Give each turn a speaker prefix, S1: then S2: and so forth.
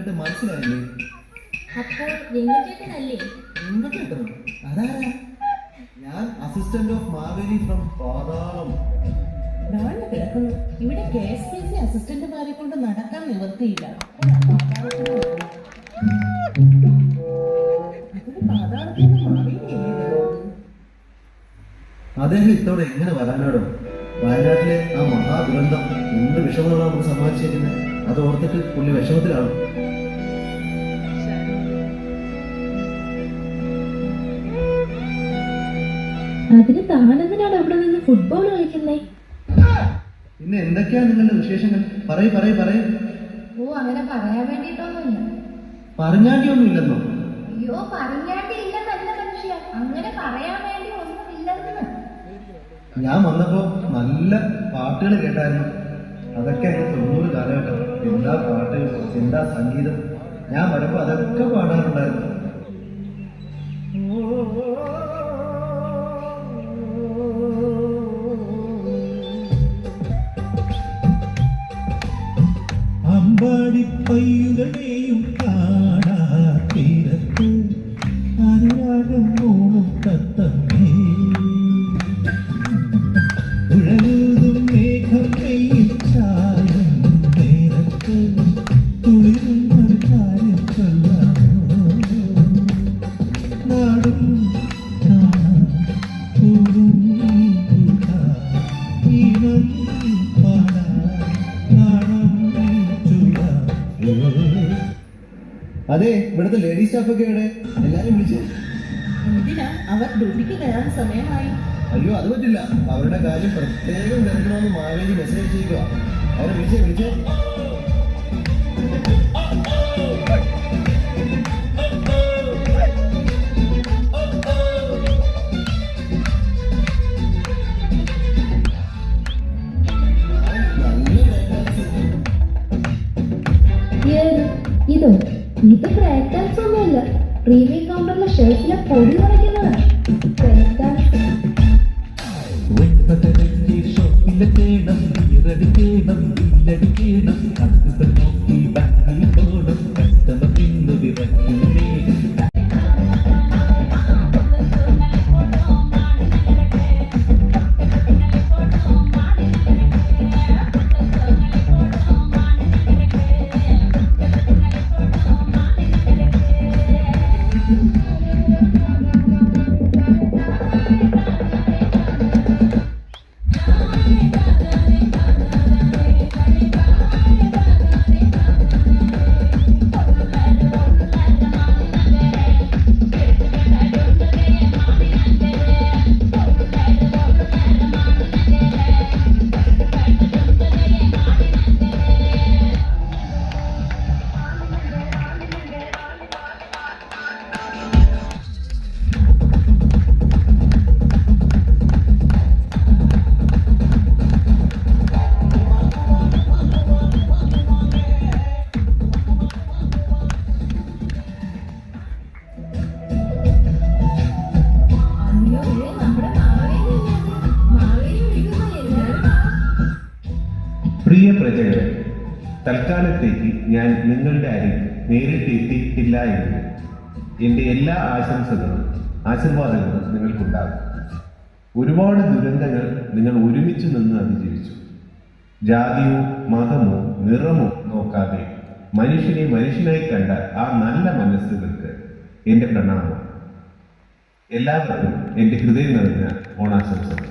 S1: കണ്ടിട്ട് മനസ്സിലായില്ലേ?
S2: അപ്പോൾ രംഗചേട്ടനല്ലേ?
S1: രംഗചേട്ടനോ? അതാരാ? ഞാൻ അസിസ്റ്റന്റ് ഓഫ് മാവേലി ഫ്രം പാതാളം.
S3: നാളെ കിടക്കുന്നു. ഇവിടെ KSPC അസിസ്റ്റന്റുമാരെ കൊണ്ട് നടക്കാൻ നിവർത്തിയില്ല.
S1: അദ്ദേഹം ഇത്തോടെ എങ്ങനെ വരാനാടോ? വയനാട്ടിലെ ആ മഹാദുരന്തം എന്ത് വിഷമങ്ങളാണ് നമുക്ക് സമ്മാനിച്ചിരിക്കുന്നത്. അത് ഓർത്തിട്ട് പുള്ളി വിഷമത്തിലാണ്.
S2: അതിന് താനെന്തിനാണ് അവിടെ നിന്ന് ഫുട്ബോൾ കളിക്കുന്നേ?
S1: പിന്നെ എന്തൊക്കെയാ നിങ്ങളുടെ വിശേഷങ്ങൾ? പറയൂ.
S2: ഓ, അങ്ങനെ പറയാൻ വേണ്ടിട്ടൊന്നുമില്ല.
S1: പറഞ്ഞാണ്ടിയൊന്നും ഇല്ലെന്നോ?
S2: അയ്യോ, പറഞ്ഞാണ്ടി ഇല്ലെന്നല്ല മനുഷ്യ, അങ്ങനെ പറയാൻ വേണ്ടി ഒന്നുമില്ലെന്ന്.
S1: ഞാൻ വന്നപ്പോ നല്ല പാട്ടുകൾ കേട്ടായിരുന്നു. അതൊക്കെ എന്റെ 90 കാലഘട്ടം. എന്താ പാട്ട്, എന്താ സംഗീതം. ഞാൻ വരുമ്പോ അതൊക്കെ പാടാറുണ്ടായിരുന്നു.
S4: അമ്പാടിപ്പയ്യുകളെയും കാണാത്തീരത്ത് അനുരാഗം മൂന്നും തത്തമ്മേ ഉഴലൂതും മേഘം പെയ്യും ചായം നേരത്ത് തുളിരുന്നൊരു കാര്യം കൊല്ലാമോ നാടും കാണാം കൂടും ഈണം പാടാം നാണം
S1: അതെ, ഇവിടുത്തെ ലേഡീസ് സ്റ്റാഫൊക്കെ എവിടെ? എല്ലാരും വിളിച്ചു.
S3: എന്തിനാ? അവർ ഡ്യൂട്ടിക്ക് കയറാൻ സമയമായി.
S1: അയ്യോ, അത് പറ്റില്ല. അവരുടെ കാര്യം പ്രത്യേകം തിരക്കണമെന്ന് മാവേലി മെസ്സേജ് ചെയ്യുക. അവരെ വിളിച്ചേ.
S2: ഇത് ബ്രേക്ക് ഡാൻസ് ഒന്നുമല്ല, പ്രീമിയം കൗണ്ടറിലെ ഷെൽഫിലെ പൊടി നിറയ്ക്കുന്നതാണ് ബ്രേക്ക് ഡാൻസ്.
S5: പ്രിയ പ്രജകളെ, തൽക്കാലത്തേക്ക് ഞാൻ നിങ്ങളുടെ അരികിൽ നേരിട്ട് എത്തിയിട്ടില്ല എങ്കിൽ എൻ്റെ എല്ലാ ആശംസകളും ആശീർവാദങ്ങളും നിങ്ങൾക്കുണ്ടാകും. ഒരുപാട് ദുരന്തങ്ങൾ നിങ്ങൾ ഒരുമിച്ച് നിന്ന് അതിജീവിച്ചു. ജാതിയോ മതമോ നിറമോ നോക്കാതെ മനുഷ്യനെ മനുഷ്യനായി കണ്ട ആ നല്ല മനസ്സുകൾക്ക് എൻ്റെ പ്രണാമം. എല്ലാവർക്കും എൻ്റെ ഹൃദയം നിറഞ്ഞ ഓണാശംസകൾ.